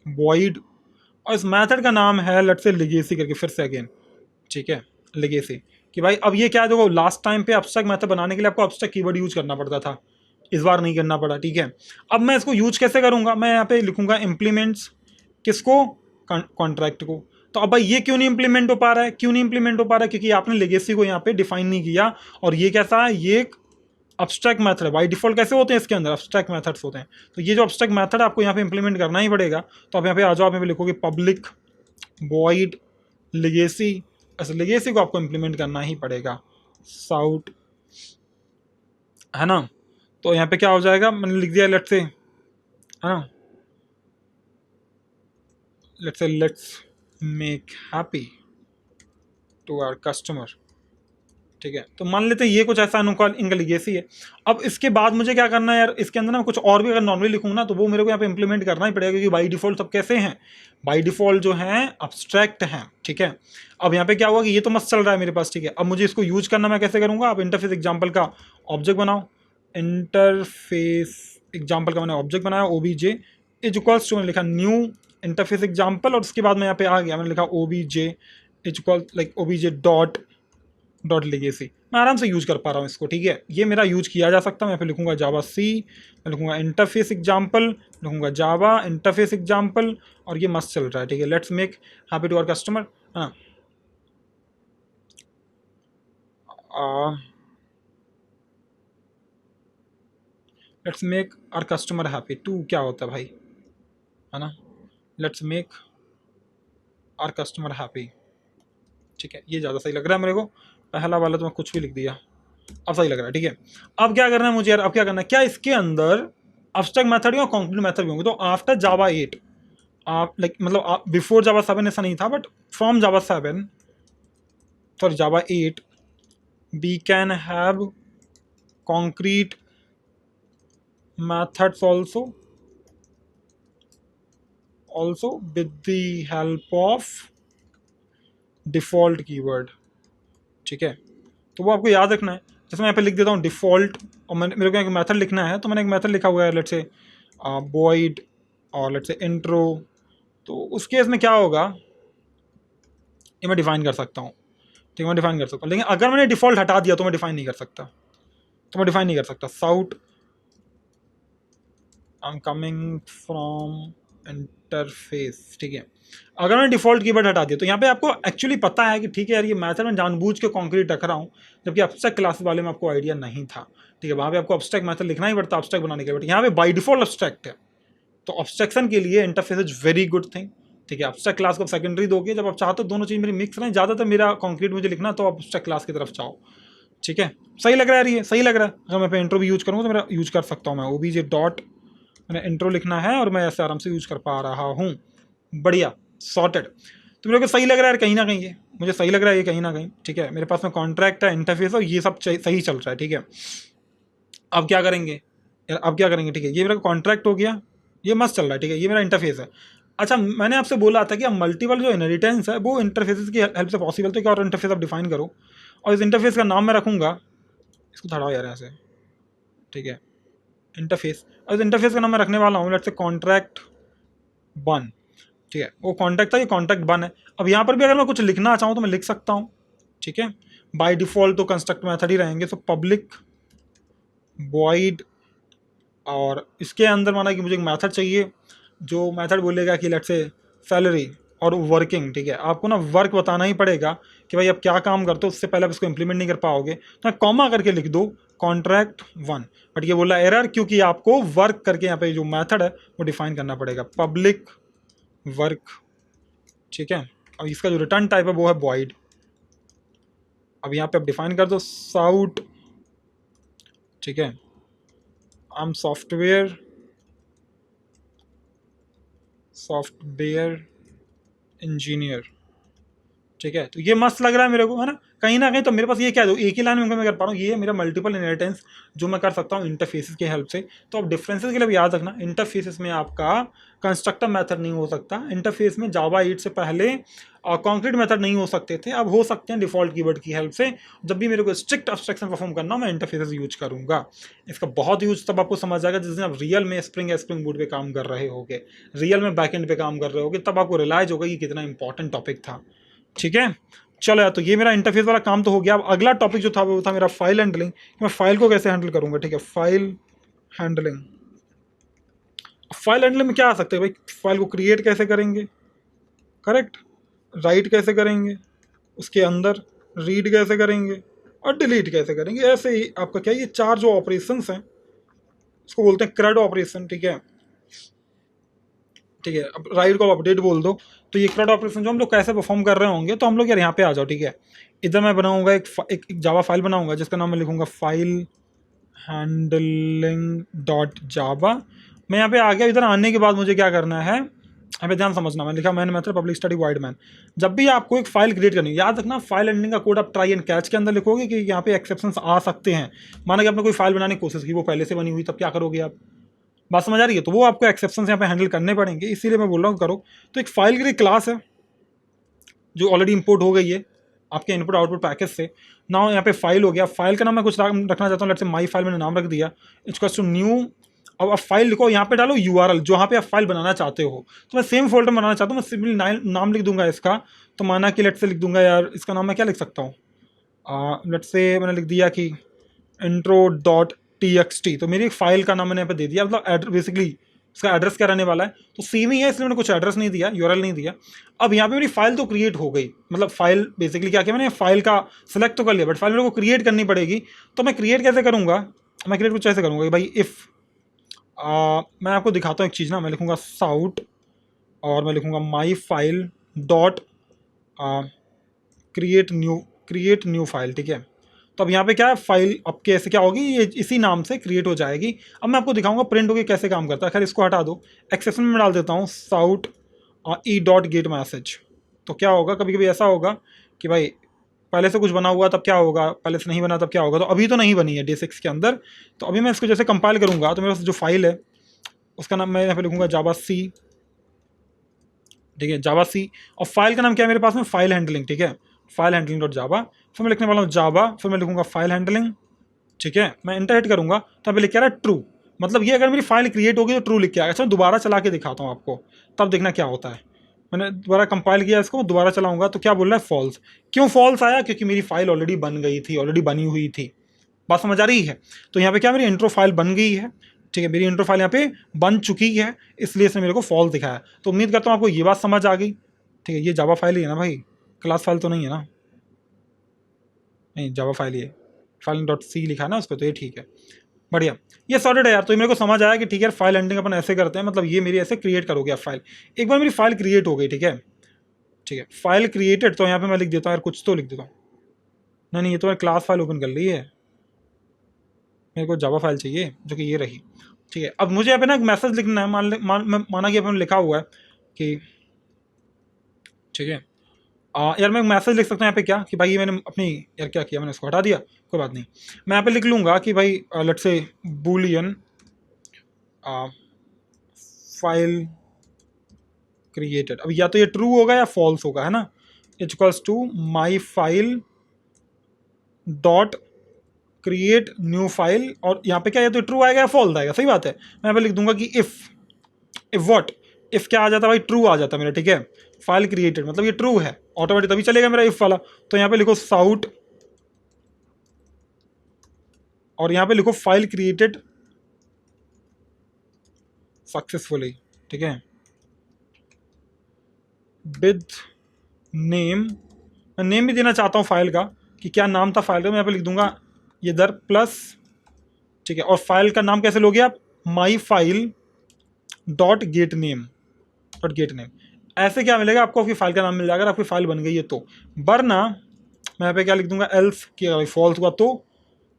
वॉइड और इस मेथड का नाम है लेट्स से लेगेसी करके, फिर से अगेन। ठीक है, लेगेसी कि भाई अब ये क्या है, देखो लास्ट टाइम पे अब्स्ट्रैक्ट मेथड बनाने के लिए आपको अब्स्ट्रैक्ट कीवर्ड यूज करना पड़ता था, इस बार नहीं करना पड़ा। ठीक है, अब मैं इसको यूज कैसे करूंगा, मैं यहाँ पे लिखूंगा इंप्लीमेंट्स किसको, कॉन्ट्रैक्ट को। तो अब भाई ये क्यों नहीं इंप्लीमेंट हो पा रहा है, क्यों नहीं इंप्लीमेंट हो पा रहा है, क्योंकि आपने लेगेसी को यहाँ पे डिफाइन नहीं किया। और ये कैसा है, ये एक अब्स्ट्रैक्ट मेथड बाय डिफॉल्ट कैसे होते हैं इसके अंदर, अब्स्ट्रैक्ट मेथड्स होते हैं। तो ये जो अब्स्ट्रैक्ट मेथड आपको यहाँ पे इंप्लीमेंट करना ही पड़ेगा। तो आप यहाँ पे आ जाओ, आप यहाँ पे लिखोगे पब्लिक वॉइड लेगेसी, ऐसे लेगेसी को आपको इंप्लीमेंट करना ही पड़ेगा, साउट, है ना। तो यहाँ पे क्या हो जाएगा, मैंने लिख दिया लेट्स से, है ना, let's make happy to our customer, ठीक है। तो मान लेते हैं ये कुछ ऐसा इनका लिगेसी है। अब इसके बाद मुझे क्या करना है यार, इसके अंदर ना कुछ और भी अगर नॉर्मली लिखूंगा ना तो वो मेरे को यहाँ पे इंप्लीमेंट करना ही पड़ेगा, क्योंकि बाई डिफॉल्ट सब कैसे हैं, बाई डिफॉल्ट जो हैं अब्स्ट्रैक्ट हैं, ठीक है। अब यहाँ पे क्या हुआ कि ये तो मस्त चल रहा है मेरे पास, ठीक है। अब मुझे इसको यूज करना मैं कैसे करूँगा, आप इंटरफेस एग्जाम्पल का ऑब्जेक्ट बनाओ, इंटरफेस एग्जाम्पल का मैंने ऑब्जेक्ट बनाया, OBJ इज इक्वल्स टू, मैंने लिखा न्यू इंटरफेस एग्जाम्पल, और उसके बाद मैं यहाँ पे आ गया, मैंने लिखा OBJ is equal like OBJ dot legacy. मैं आराम से यूज कर पा रहा हूँ इसको, ठीक है। ये मेरा यूज किया जा सकता है। मैं फिर लिखूंगा जावा सी, मैं लिखूंगा इंटरफेस एग्जाम्पल, लिखूंगा जावा इंटरफेस एग्जाम्पल, और ये मस्त चल रहा है, ठीक है। Let's make happy to our customer, है ना। Let's make our customer happy to क्या होता है भाई, है ना, let's make our customer happy, ठीक है। ये ज़्यादा सही लग रहा है मेरे को, पहला वाला तो मैं कुछ भी लिख दिया, अब सही लग रहा है, ठीक है। अब क्या करना है मुझे यार, अब क्या करना है, क्या इसके अंदर अब्स्ट्रैक्ट मेथड या कॉन्क्रीट मेथड भी होंगे। तो आफ्टर जावा 8 आप लाइक मतलब बिफोर जावा 7 ऐसा नहीं था, but from Java 7 sorry Java 8 we can have concrete methods also with the help of default keyword, ठीक है। तो वो आपको याद रखना है। जैसे मैं यहाँ पे लिख देता हूँ डिफ़ॉल्ट, और मेरे को एक मेथड लिखना है, तो मैंने एक मेथड लिखा हुआ है लेट्स से void और लेट्स से intro। तो उस केस में क्या होगा, ये मैं डिफाइन कर सकता हूँ, ठीक है, मैं डिफाइन कर सकता हूँ। लेकिन अगर मैंने डिफ़ॉल्ट हटा दिया तो मैं डिफाइन नहीं कर सकता, sout I am coming from interface, ठीक है। अगर मैंने डिफ़ॉल्ट कीवर्ड हटा दिया तो यहाँ पे आपको एक्चुअली पता है कि ठीक है यार ये मेथड मैं जानबूझ के कॉन्क्रीट रख रहा हूँ, जबकि अब्स्ट्रैक्ट क्लासेस वाले में आपको आइडिया नहीं था, ठीक है। वहाँ पे आपको अब्स्ट्रैक्ट मेथड लिखना ही पड़ता है अब्स्ट्रैक्ट बनाने के लिए, बट यहाँ पे बाई डिफॉल्ट अब्स्ट्रैक्ट है। तो अब्स्ट्रैक्शन के लिए interface is very good thing, ठीक है। अब्स्ट्रैक्ट क्लास को सेकेंडरी दोगे, जब आप चाहते हो दोनों चीज़ मेरी मिक्स रहें, ज़्यादातर मेरा कॉन्क्रीट मुझे लिखना तो आप अब्स्ट्रैक्ट क्लास की तरफ जाओ, ठीक है। सही लग रहा है, ये सही लग रहा है। अगर मैं इंट्रो भी यूज करूँगा तो मेरा यूज कर सकता हूँ मैं OBJ डॉट, मैंने इंट्रो लिखना है और मैं ऐसे आराम से यूज कर पा रहा हूँ, बढ़िया सॉर्टेड। तो मेरे को सही लग रहा है कहीं ना कहीं, ये मुझे सही लग रहा है ये कहीं ना कहीं, ठीक है। मेरे पास में कॉन्ट्रैक्ट है, इंटरफेस है, ये सब सही चल रहा है, ठीक है। अब क्या करेंगे यार, अब क्या करेंगे, ठीक है। ये मेरा कॉन्ट्रैक्ट हो गया, ये मस्त चल रहा है, ठीक है। ये मेरा इंटरफेस है। अच्छा, मैंने आपसे बोला था कि अब मल्टीपल जो इनहेरिटेंस है वो इंटरफेसेस की हेल्प से पॉसिबल, तो क्या और इंटरफेस आप डिफाइन करो, और इस इंटरफेस का नाम मैं रखूँगा, इसको थोड़ा यार ऐसे, ठीक है, इंटरफेस। और इस इंटरफेस का नाम मैं रखने वाला हूँ लेट्स से कॉन्ट्रैक्ट 1, ठीक है। वो कॉन्टैक्ट था, ये कॉन्टैक्ट 1 है। अब यहाँ पर भी अगर मैं कुछ लिखना चाहूँ तो मैं लिख सकता हूँ, ठीक है। बाय डिफ़ॉल्ट तो कंस्ट्रक्ट मेथड ही रहेंगे, सो पब्लिक वॉइड, और इसके अंदर माना कि मुझे एक मेथड चाहिए जो मेथड बोलेगा कि लेट्स से सैलरी और वर्किंग, ठीक है। आपको ना वर्क बताना ही पड़ेगा कि भाई आप क्या काम करते हो, उससे पहले आप इसको इंप्लीमेंट नहीं कर पाओगे, तो कॉमा करके लिख दो कॉन्ट्रैक्ट 1। बट ये बोला एरर, क्योंकि आपको वर्क करके यहाँ पे जो मेथड है वो डिफाइन करना पड़ेगा, पब्लिक वर्क, ठीक है। और इसका जो रिटर्न टाइप है वो है वॉइड। अब यहाँ पे आप डिफाइन कर दो साउट, ठीक है, आई एम सॉफ्टवेयर इंजीनियर, ठीक है। तो ये मस्त लग रहा है मेरे को, है ना कहीं तो मेरे पास ये क्या दो एक ही लाइन में मैं कर पा रहा हूँ, ये है मेरा मल्टीपल इनहेरिटेंस जो मैं कर सकता हूँ इंटरफेसेस की हेल्प से। तो अब डिफरेंसेस के लिए भी याद रखना, इंटरफेसेस में आपका कंस्ट्रक्टर मेथड नहीं हो सकता, इंटरफेस में जावा 8 से पहले कॉन्क्रीट मेथड नहीं हो सकते थे, अब हो सकते हैं डिफॉल्ट कीवर्ड की हेल्प से। जब भी मेरे को स्ट्रिक्ट एब्स्ट्रैक्शन परफॉर्म करना हो मैं इंटरफेसेस यूज करूँगा। इसका बहुत यूज तब आपको समझ आएगा जिस दिन आप रियल में स्प्रिंग बूट पे काम कर रहे होगे, रियल में बैकएंड पे काम कर रहे होगे, तब आपको रियलाइज होगा कि कितना इंपॉर्टेंट टॉपिक था, ठीक है। चलो यार, तो ये मेरा इंटरफेस वाला काम तो हो गया। अब अगला टॉपिक जो था वो था मेरा फाइल हैंडलिंग, मैं फाइल को कैसे हैंडल करूँगा, ठीक है। फाइल हैंडलिंग में क्या आ सकते हैं भाई, फाइल को क्रिएट कैसे करेंगे, करेक्ट, राइट कैसे करेंगे, उसके अंदर रीड कैसे करेंगे, और डिलीट कैसे करेंगे। ऐसे ही आपका क्या, ये 4 जो ऑपरेशंस हैं इसको बोलते हैं CRUD ऑपरेशन, ठीक है। ठीक है, अब राइट को अपडेट बोल दो। तो ये CRUD ऑपरेशन जो हम लोग कैसे परफॉर्म कर रहे होंगे, तो हम लोग यार यहाँ पे आ जाओ, ठीक है। इधर मैं बनाऊंगा एक जावा फाइल बनाऊंगा जिसका नाम मैं लिखूंगा फाइल हैंडलिंग डॉट जावा। मैं यहाँ पे आ गया। इधर आने के बाद मुझे क्या करना है, यहाँ पे ध्यान समझना, मैं लिखा main method public study wide man. जब भी आपको एक फाइल क्रिएट करनी है, याद रखना फाइल हैंडलिंग का कोड आप ट्राई एंड कैच के अंदर लिखोगे कि यहाँ पे एक्सेप्शंस आ सकते हैं। माना कि आपने कोई फाइल बनाने की कोशिश की, वो पहले से बनी हुई, तब क्या करोगे आप, बात समझ आ रही है। तो वो आपको एक्सेप्शंस यहाँ पे हैंडल करने पड़ेंगे, इसीलिए मैं बोल रहा हूँ करो। तो एक फाइल की क्लास है जो ऑलरेडी इंपोर्ट हो गई है आपके इनपुट आउटपुट पैकेज से। नाउ यहाँ पे फाइल हो गया, फाइल का नाम मैं कुछ रखना चाहता हूँ, लेट्स से माई फाइल मैंने नाम रख दिया, इट्स टू न्यू। अब आप फाइल लिखो, यहाँ पे डालो URL जहाँ पे आप फाइल बनाना चाहते हो। तो मैं सेम फोल्डर बनाना चाहता हूँ, मैं सिंपली नाम लिख दूंगा इसका। तो माना कि लेट्स से लिख दूंगा यार, इसका नाम मैं क्या लिख सकता हूँ, लेट्स से मैंने लिख दिया कि intro.txt। तो मेरी एक फाइल का नाम मैंने यहाँ पे दे दिया, मतलब बेसिकली इसका एड्रेस क्या रहने वाला है, तो सेम ही है, इसलिए मैंने कुछ एड्रेस नहीं दिया, URL नहीं दिया। अब यहाँ पे मेरी फाइल तो क्रिएट हो गई, मतलब फाइल बेसिकली क्या किया मैंने, फाइल का सिलेक्ट तो कर लिया, बट फाइल मेरे को क्रिएट करनी पड़ेगी। तो मैं क्रिएट कैसे करूँगा, मैं क्रिएट कुछ ऐसे करूँगा कि भाई इफ़ मैं आपको दिखाता हूँ एक चीज़ ना, मैं लिखूँगा साउट और मैं लिखूँगा माई file dot create new file, ठीक है। तो अब यहाँ पे क्या है, फाइल अब कैसे क्या होगी, ये इसी नाम से क्रिएट हो जाएगी। अब मैं आपको दिखाऊंगा प्रिंट होकर कैसे काम करता है। खैर इसको हटा दो, एक्सेप्शन में डाल देता हूँ sout e dot get message. तो क्या होगा, कभी कभी ऐसा होगा कि भाई पहले से कुछ बना हुआ तब क्या होगा, पहले से नहीं बना तब क्या होगा। तो अभी तो नहीं बनी है D6 के अंदर। तो अभी मैं इसको जैसे कंपाइल करूँगा तो मेरे पास जो फाइल है उसका नाम मैं यहाँ पे लिखूँगा जावा सी, ठीक है, जावा सी। और फाइल का नाम क्या है मेरे पास में, फाइल हैंडलिंग, ठीक है, फाइल हैंडलिंग डॉट जावा। फिर मैं लिखने वाला हूँ जावा, फिर मैं लिखूँगा फाइल हैंडलिंग, ठीक है। मैं इंटर हिट करूँगा तो अभी लिख के आ रहा है ट्रू, मतलब ये अगर मेरी फाइल क्रिएट होगी तो ट्रू लिख के आएगा। अच्छा दोबारा चला के दिखाता हूँ आपको, तब देखना क्या होता है। मैंने दोबारा कंपाइल किया इसको, दोबारा चलाऊंगा तो क्या बोल रहा है, फॉल्स। क्यों फॉल्स आया, क्योंकि मेरी फाइल ऑलरेडी बन गई थी, ऑलरेडी बनी हुई थी। बात समझ आ रही है। तो यहाँ पे क्या, मेरी इंट्रो फाइल बन गई है, ठीक है, मेरी इंट्रो फाइल यहाँ पे बन चुकी है, इसलिए इसने मेरे को फॉल्स दिखाया। तो उम्मीद करता हूँ आपको ये बात समझ आ गई, ठीक है। ये जावा फाइल ही है ना भाई, क्लास फाइल तो नहीं है ना, नहीं जावा फाइल ही है, फाइल डॉट सी लिखा है ना उस पर, तो ये ठीक है, बढ़िया। ये सॉर्टेड है यार। तो मेरे को समझ आया कि ठीक है फाइल हैंडलिंग अपन ऐसे करते हैं, मतलब ये मेरी ऐसे क्रिएट करोगे आप फाइल। एक बार मेरी फाइल क्रिएट हो गई, ठीक है, ठीक है, फाइल क्रिएटेड। तो यहाँ पे मैं लिख देता हूँ यार, कुछ तो लिख देता हूँ, नहीं ये तो मैं क्लास फाइल ओपन कर ली है, मेरे को जावा फाइल चाहिए जो कि ये रही, ठीक है। अब मुझे यहाँ पे ना एक मैसेज लिखना है, माना कि अपन लिखा हुआ है कि, ठीक है, यार मैं मैसेज लिख सकता हूँ यहाँ पे क्या कि भाई ये मैंने अपनी, यार क्या किया मैंने, इसको हटा दिया, कोई बात नहीं। मैं यहाँ पे लिख लूँगा कि भाई let's say Boolean file created. अब या तो ये ट्रू होगा या फॉल्स होगा, है ना। Equals to my file dot create new file, और यहाँ पे क्या है, तो ट्रू आएगा या फॉल्स आएगा, सही बात है। मैं यहाँ पे लिख दूंगा कि इफ व्हाट, इफ क्या आ जाता है भाई, ट्रू आ जाता है मेरा, ठीक है। फाइल क्रिएटेड मतलब ये ट्रू है, ऑटोमेटिक तभी चलेगा मेरा इफ वाला। तो यहाँ पे लिखो साउट और यहाँ पे लिखो फाइल क्रिएटेड सक्सेसफुली, ठीक है, विद नेम। मैं नेम भी देना चाहता हूँ फाइल का कि क्या नाम था फाइल का, मैं यहाँ पे लिख दूंगा ये दर प्लस, ठीक है। और फाइल का नाम कैसे लोगे आप, माई फाइल डॉट गेट नेम, ऐसे क्या मिलेगा आपको, आपकी फाइल का नाम मिल जाएगा अगर आपकी फाइल बन गई है तो। वरना मैं यहाँ पे क्या लिख दूंगा, एल्स कि फॉल्स हुआ तो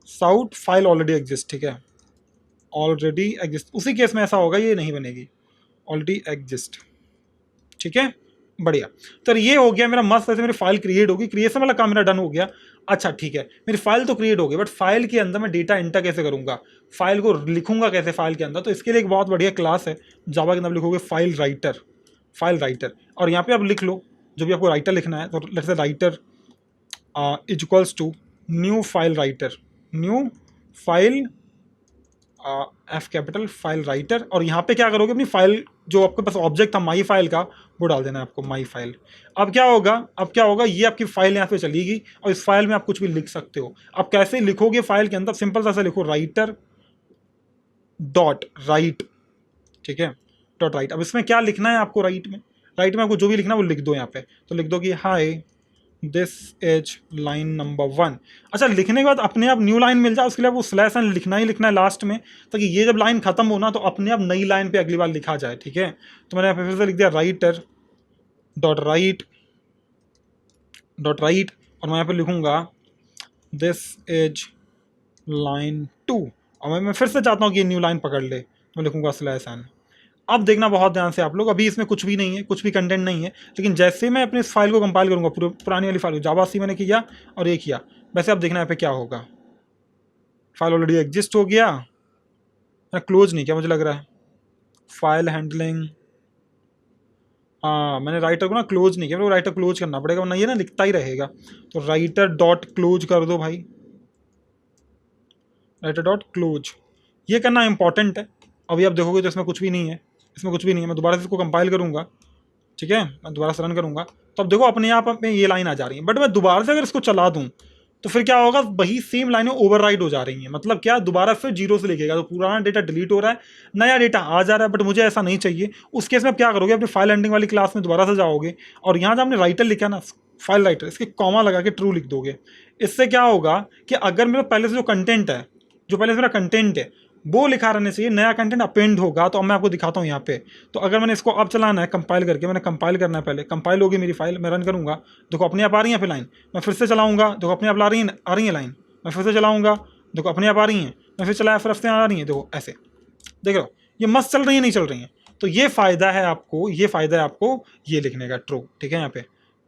साउट फाइल ऑलरेडी एग्जिस्ट, ठीक है, ऑलरेडी एग्जिस्ट। उसी केस में ऐसा होगा, ये नहीं बनेगी, ऑलरेडी एग्जिस्ट, ठीक है, बढ़िया। तो ये हो गया मेरा मस्त, ऐसे मेरी फाइल क्रिएट होगी, क्रिएशन वाला काम मेरा डन हो गया। अच्छा ठीक है, मेरी फाइल तो क्रिएट हो गई, बट फाइल के अंदर मैं डेटा एंटर कैसे करूंगा, फाइल को लिखूंगा कैसे फाइल के अंदर। तो इसके लिए एक बहुत बढ़िया क्लास है जावा के अंदर, लिखोगे फाइल राइटर, और यहाँ पे आप लिख लो जो भी आपको राइटर लिखना है। तो let's say writer equals to new file writer, new file F capital file writer. और यहाँ पे क्या करोगे, अपनी फाइल जो आपके पास ऑब्जेक्ट था माई फाइल का, वो डाल देना है आपको, माई फाइल। अब क्या होगा, ये आपकी फाइल यहाँ पे चलेगी और इस फाइल में आप कुछ भी लिख सकते हो। अब कैसे लिखोगे फाइल के अंदर, सिंपल सा लिखो राइटर डॉट राइट, ठीक है, डॉट राइट। अब इसमें क्या लिखना है आपको, राइट में आपको जो भी लिखना है वो लिख दो यहाँ पे। तो लिख दो कि hi this is line number 1। अच्छा, लिखने के बाद अपने आप न्यू लाइन मिल जाए उसके लिए वो स्लैश एन लिखना ही लिखना है लास्ट में, ताकि ये जब लाइन खत्म हो ना तो अपने आप नई लाइन पे अगली बार लिखा जाए। ठीक है, तो मैंने यहाँ पे फिर से लिख दिया writer dot right dot right, और मैं यहाँ पे लिखूंगा दिस इज लाइन 2, और मैं फिर से चाहता हूँ कि ये न्यू लाइन पकड़ ले, तो मैं लिखूंगा स्लैश एन। अब देखना बहुत ध्यान से आप लोग, अभी इसमें कुछ भी नहीं है, कुछ भी कंटेंट नहीं है, लेकिन जैसे मैं अपने इस फाइल को कंपाइल करूंगा, पुरानी वाली फाइल को जावा सी मैंने किया और ये किया, वैसे अब देखना यहाँ पे क्या होगा। फाइल ऑलरेडी एग्जिस्ट हो गया, मैं क्लोज नहीं किया मुझे लग रहा है, फाइल हैंडलिंग, हाँ मैंने राइटर को ना क्लोज नहीं किया, मेरे को राइटर क्लोज करना पड़ेगा वरना ये ना लिखता ही रहेगा। तो राइटर डॉट क्लोज कर दो भाई, राइटर डॉट क्लोज, ये करना इंपॉर्टेंट है। अभी आप देखोगे तो इसमें कुछ भी नहीं है, इसमें कुछ भी नहीं है। मैं दोबारा से इसको कंपाइल करूंगा, ठीक है, मैं दोबारा से रन करूंगा, तो अब देखो अपने आप में ये लाइन आ जा रही है। बट मैं दोबारा से अगर इसको चला दूं तो फिर क्या होगा, वही सेम लाइनें ओवरराइट हो जा रही हैं। मतलब क्या, दोबारा फिर जीरो से लिखेगा, तो पुराना डेटा डिलीट हो रहा है, नया डेटा आ जा रहा है। बट मुझे ऐसा नहीं चाहिए। उस केस में आप क्या करोगे, अपनी फाइल एंडिंग वाली क्लास में दोबारा से जाओगे और यहाँ जब आपने राइटर लिखा ना, फाइल राइटर, इसके कॉमा लगा के ट्रू लिख दोगे। इससे क्या होगा कि अगर मेरा पहले से जो कंटेंट है, जो पहले से मेरा कंटेंट है वो लिखा रहने चाहिए, नया कंटेंट अपेंड होगा। तो अब मैं आपको दिखाता हूँ यहाँ पे। तो अगर मैंने इसको अब चलाना है कंपाइल करके, मैंने कंपाइल करना है, पहले कंपाइल होगी मेरी फाइल, मैं रन करूँगा, देखो अपने आप आ रही है फिर लाइन। मैं फिर से चलाऊँगा, देखो अपने आप आ रही है लाइन। मैं फिर से चलाऊँगा, देखो अपने आप आ रही हैं। मैं फिर चलाया, फिर से आ रही हैं, देखो ऐसे, देख लो ये मस्त चल रही है, नहीं चल रही हैं। तो ये फ़ायदा है आपको, ये फ़ायदा है आपको ये लिखने का, ट्रू। ठीक है, यहाँ पे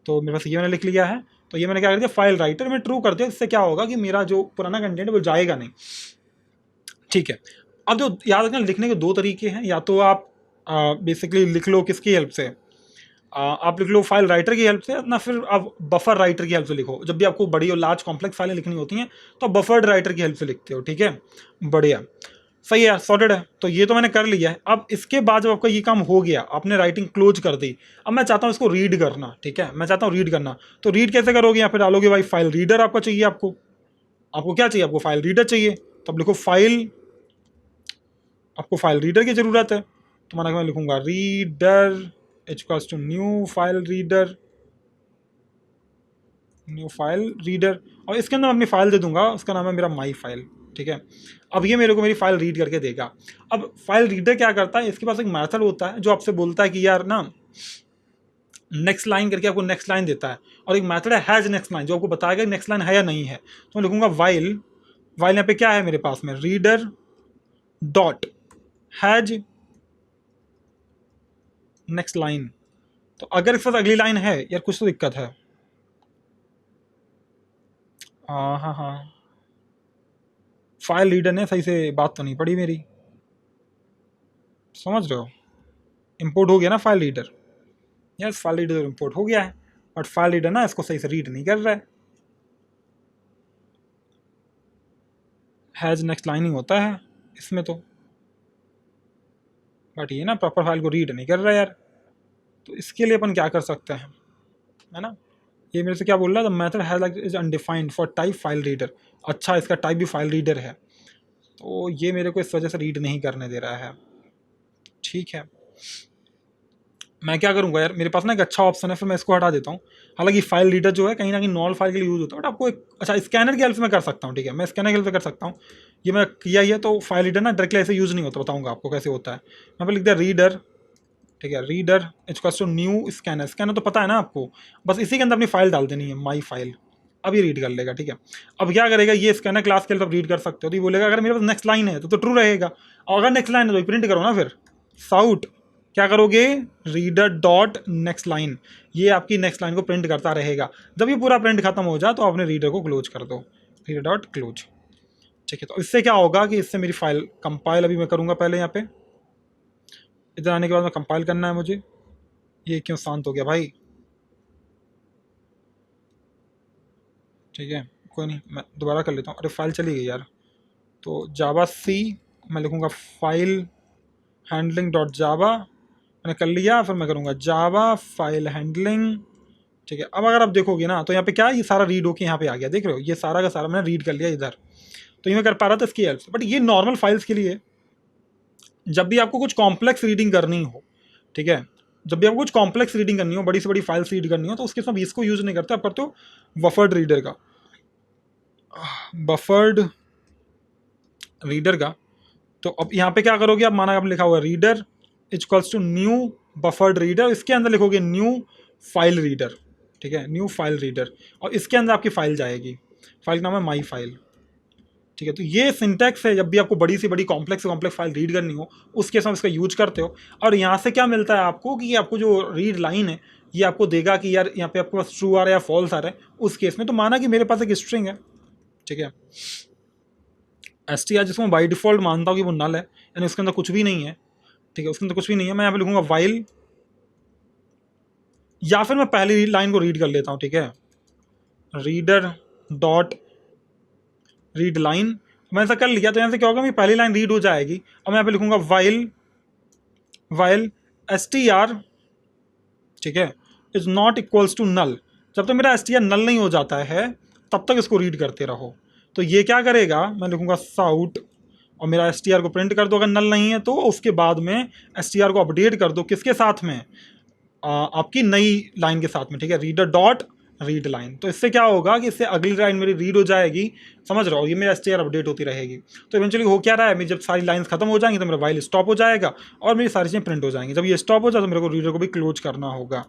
तो मेरे पास ये मैंने लिख लिया है। तो ये मैंने क्या कर दिया, फाइल राइटर में ट्रू कर दिया। इससे क्या होगा कि मेरा जो पुराना कंटेंट है वो जाएगा नहीं। ठीक है, अब जो याद रखना, लिखने के दो तरीके हैं। या तो आप बेसिकली लिख लो किसकी हेल्प से, आप लिख लो फाइल राइटर की हेल्प से, ना फिर आप बफर राइटर की हेल्प से लिखो। जब भी आपको बड़ी और लार्ज कॉम्प्लेक्स फाइलें लिखनी होती हैं तो आप बफर्ड राइटर की हेल्प से लिखते हो। ठीक है, बढ़िया, सही है, सॉर्टेड है। तो ये तो मैंने कर लिया है। अब इसके बाद जब आपका ये काम हो गया, आपने राइटिंग क्लोज कर दी, अब मैं चाहता हूँ इसको रीड करना। ठीक है, मैं चाहता हूँ रीड करना। तो रीड कैसे करोगे, यहाँ पे डालोगे भाई फाइल रीडर आपको चाहिए। आपको क्या चाहिए, आपको फाइल रीडर चाहिए। तो अब लिखो फाइल, आपको फाइल रीडर की ज़रूरत है। तो मैं लिखूंगा reader equals to new file reader, new file reader, और इसके अंदर मैं अपनी फाइल दे दूंगा, उसका नाम है मेरा माई फाइल। ठीक है, अब ये मेरे को मेरी फाइल रीड करके देगा। अब फाइल रीडर क्या करता है, इसके पास एक मेथड होता है जो आपसे बोलता है कि यार ना नेक्स्ट लाइन करके आपको नेक्स्ट लाइन देता है, और एक मेथड है हैज नेक्स्ट लाइन जो आपको बताएगा नेक्स्ट लाइन है या नहीं है। तो मैं लिखूंगा वाइल, वाइल यहाँ पे क्या है मेरे पास में, reader dot has next line. तो अगर इसके पास अगली लाइन है, यार कुछ तो दिक्कत है। हाँ हाँ हाँ, फाइल रीडर ने सही से बात तो नहीं पढ़ी मेरी, समझ रहे हो। इंपोर्ट हो गया ना file reader, yes file reader import हो गया है, बट फाइल रीडर ना इसको सही से रीड नहीं कर रहा है। हैज नेक्स्ट लाइन ही होता है इसमें तो, बट ये ना प्रॉपर फाइल को रीड नहीं कर रहा है यार। तो इसके लिए अपन क्या कर सकते हैं, है ना। ये मेरे से क्या बोल रहा है, the method has like is undefined for type file reader. अच्छा, इसका टाइप भी फाइल रीडर है, तो ये मेरे को इस वजह से रीड नहीं करने दे रहा है। ठीक है, मैं क्या करूँगा यार, मेरे पास ना एक अच्छा ऑप्शन है, फिर मैं इसको हटा देता हूँ। हालांकि फाइल रीडर जो है कहीं ना कहीं नॉर्मल फाइल के लिए यूज़ होता है, बट आपको एक अच्छा स्कैनर की हेल्प से मैं कर सकता हूँ। ठीक है, मैं स्कैनर की हेल्प से कर सकता हूँ, ये मैं किया ही है। तो फाइल रीडर ना डायरेक्टली ऐसे यूज़ नहीं होता, बताऊँगा आपको कैसे होता है। मैं पे लिख दिया रीडर, ठीक है, reader equals to new scanner. Scanner तो पता है ना आपको, बस इसी के अंदर अपनी फाइल डाल देनी है, माई फाइल। अब ये रीड कर लेगा। ठीक है, अब क्या करेगा, ये स्कैनर क्लास के लिए आप रीड कर सकते हो। तो ये बोलेगा अगर मेरे पास नेक्स्ट लाइन है तो ट्रू रहेगा, और अगर नेक्स्ट लाइन है तो प्रिंट करो ना फिर साउट। क्या करोगे, रीडर डॉट नेक्स्ट लाइन, ये आपकी नेक्स्ट लाइन को प्रिंट करता रहेगा। जब ये पूरा प्रिंट खत्म हो जाए तो आपने रीडर को क्लोज कर दो, रीडर डॉट क्लोज। ठीक है, तो इससे क्या होगा कि इससे मेरी फाइल कंपाइल अभी मैं करूँगा पहले, यहाँ पे इधर आने के बाद मैं कंपाइल करना है मुझे। ये क्यों शांत हो गया भाई, ठीक है कोई नहीं, मैं दोबारा कर लेता हूँ। अरे फाइल चली गई यार। तो जावा सी मैं लिखूँगा फाइल हैंडलिंग डॉट जावा, मैंने कर लिया। फिर मैं करूँगा जावा फाइल हैंडलिंग। ठीक है, अब अगर आप देखोगे ना तो यहाँ पे क्या, ये सारा रीड होके यहाँ पे आ गया, देख रहे हो, ये सारा का सारा मैंने रीड कर लिया इधर। तो ये मैं कर पा रहा था इसकी हेल्प से। बट ये नॉर्मल फाइल्स के लिए, जब भी आपको कुछ कॉम्प्लेक्स रीडिंग करनी हो, ठीक है, जब भी आपको कुछ कॉम्प्लेक्स रीडिंग करनी हो, बड़ी से बड़ी फाइल्स रीड करनी हो, तो उसके साथ इसको यूज़ नहीं करते, आप करते हो बफर्ड रीडर का। बफर्ड रीडर का, तो अब यहाँ पे क्या करोगे आप, माना आप लिखा हुआ reader equals to new buffered reader, इसके अंदर लिखोगे न्यू फाइल रीडर, ठीक है, न्यू फाइल रीडर, और इसके अंदर आपकी फाइल जाएगी, फाइल का नाम है माई फाइल, ठीक है। तो ये सिंटैक्स है, जब भी आपको बड़ी से बड़ी कॉम्प्लेक्स फाइल रीड करनी हो उसके साथ इसका यूज करते हो। और यहाँ से क्या मिलता है आपको कि आपको जो रीड लाइन है ये आपको देगा कि यार यहाँ पे आपके पास ट्रू आ रहा है या फॉल्स आ रहा है। उस केस में तो माना कि मेरे पास एक स्ट्रिंग है, ठीक है, str, जिसको मैं बाई डिफॉल्ट मानता हूँ कि वो नल है, यानी उसके अंदर कुछ भी नहीं है, ठीक है, उसके अंदर कुछ भी नहीं है। मैं यहाँ पे लिखूंगा वाइल, या फिर मैं पहली लाइन को रीड कर लेता हूँ, ठीक है, रीडर डॉट रीड लाइन, मैं ऐसा कर लिया तो यहाँ से क्या होगा, मेरी पहली लाइन रीड हो जाएगी। अब मैं यहाँ पे लिखूंगा वाइल str, ठीक है, is not equals to null. जब तक मेरा str नल नहीं हो जाता है तब तक इसको रीड करते रहो। तो ये क्या करेगा, मैं लिखूंगा साउट और मेरा str को प्रिंट कर दो, अगर नल नहीं है तो उसके बाद में str को अपडेट कर दो, किसके साथ में, आपकी नई लाइन के साथ में, ठीक है, रीडर डॉट रीड लाइन। तो इससे क्या होगा कि इससे अगली लाइन मेरी रीड हो जाएगी, समझ रहा हो, ये मेरा str अपडेट होती रहेगी। तो इवेंचुअली हो क्या रहा है, मेरी जब सारी लाइंस खत्म हो जाएंगी तो मेरा वाइल स्टॉप हो जाएगा और मेरी सारी चीज़ें प्रिंट हो जाएंगी। जब ये स्टॉप हो जाए तो मेरे को रीडर को भी क्लोज करना होगा,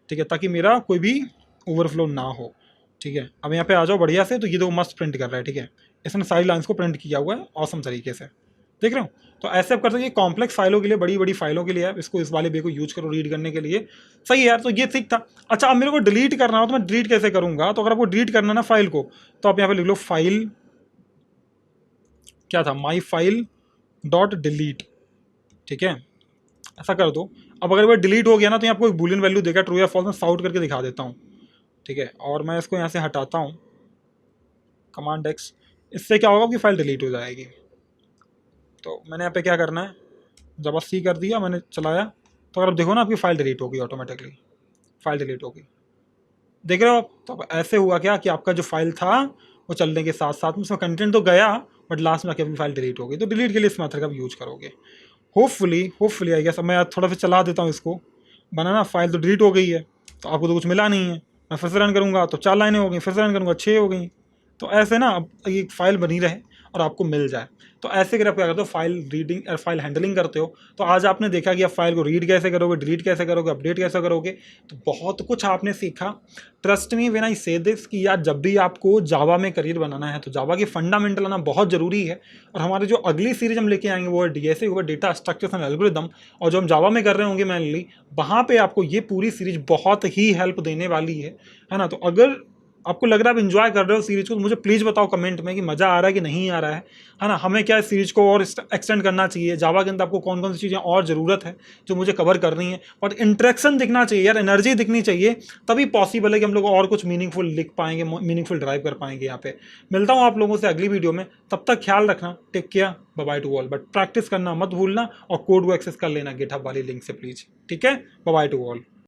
ठीक है, ताकि मेरा कोई भी ओवरफ्लो ना हो, ठीक है। अब यहाँ पे आ जाओ बढ़िया से, तो ये तो मस्त प्रिंट कर रहा है, ठीक है, इसने सारी लाइंस को प्रिंट किया हुआ है ऑसम तरीके से, देख रहे हो। तो ऐसे आप कर सकते, कॉम्प्लेक्स फाइलों के लिए, बड़ी बड़ी फाइलों के लिए आप इसको, इस वाले वे को यूज करो रीड करने के लिए, सही है यार। तो ये ठीक था। अच्छा, अब मेरे को डिलीट करना हो तो मैं डिलीट कैसे करूंगा, तो अगर आपको डिलीट करना ना फाइल को, तो आप यहाँ पे लिख लो फाइल, क्या था, माई फाइल डॉट डिलीट, ठीक है, ऐसा कर दो। अब अगर वो डिलीट हो गया ना तो यहाँ आपको एक बूलियन वैल्यू देगा, ट्रू या फॉल्स, में साउट करके दिखा देता हूँ, ठीक है, और मैं इसको यहाँ से हटाता हूँ, कमांड एक्स, इससे क्या होगा कि फाइल डिलीट हो जाएगी। तो मैंने यहाँ पे क्या करना है, जब सी कर दिया मैंने, चलाया, तो अगर आप देखो ना आपकी फाइल डिलीट होगी, ऑटोमेटिकली फाइल डिलीट होगी, देख रहे हो आप। तो अब ऐसे हुआ क्या कि आपका जो फाइल था वो चलने के साथ साथ में उसमें कंटेंट तो गया, बट लास्ट में आके अपनी फाइल डिलीट हो गई। तो डिलीट के लिए इस मेथड का यूज करोगे, होपफुली आई गेस। मैं थोड़ा सा चला देता हूँ इसको, बनाना फाइल तो डिलीट हो गई है, तो आपको तो कुछ मिला नहीं है। मैं फिर से रन करूँगा तो 4 लाइनें हो गई, फिर से रन करूँगा 6 हो गई। तो ऐसे ना अब ये फाइल बनी रहे और आपको मिल जाए। तो ऐसे अगर आप क्या करते हो, फाइल रीडिंग और फाइल हैंडलिंग करते हो, तो आज आपने देखा कि आप फाइल को रीड कैसे करोगे, डिलीट कैसे करोगे, अपडेट कैसे करोगे, तो बहुत कुछ आपने सीखा। ट्रस्ट मी व्हेन आई से दिस कि यार जब भी आपको जावा में करियर बनाना है तो जावा के फंडामेंटल आना बहुत ज़रूरी है। और हमारे जो अगली सीरीज हम लेके आएंगे वो है डीएसए, वो डेटा स्ट्रक्चर्स एंड एल्गोरिदम, और जो हम जावा में कर रहे होंगे मैनली, वहाँ पर आपको ये पूरी सीरीज बहुत ही हेल्प देने वाली है ना। तो अगर आपको लग रहा है आप इन्जॉय कर रहे हो सीरीज को, तो मुझे प्लीज़ बताओ कमेंट में कि मज़ा आ रहा है कि नहीं आ रहा है ना। हमें क्या इस सीरीज को और एक्सटेंड करना चाहिए, जावा के अंदर आपको कौन कौन सी चीज़ें और ज़रूरत है जो मुझे कवर करनी है, और इंटरेक्शन दिखना चाहिए यार, एनर्जी दिखनी चाहिए, तभी पॉसिबल है कि हम लोग और कुछ मीनिंगफुल लिख पाएंगे, मीनिंगफुल ड्राइव कर पाएंगे। यहाँ पे मिलता हूँ आप लोगों से अगली वीडियो में, तब तक ख्याल रखना, take care, bye bye to all. But practice करना मत भूलना और कोड को एक्सेस कर लेना गिटहब वाली लिंक से प्लीज़, ठीक है, बाय बाय टू ऑल।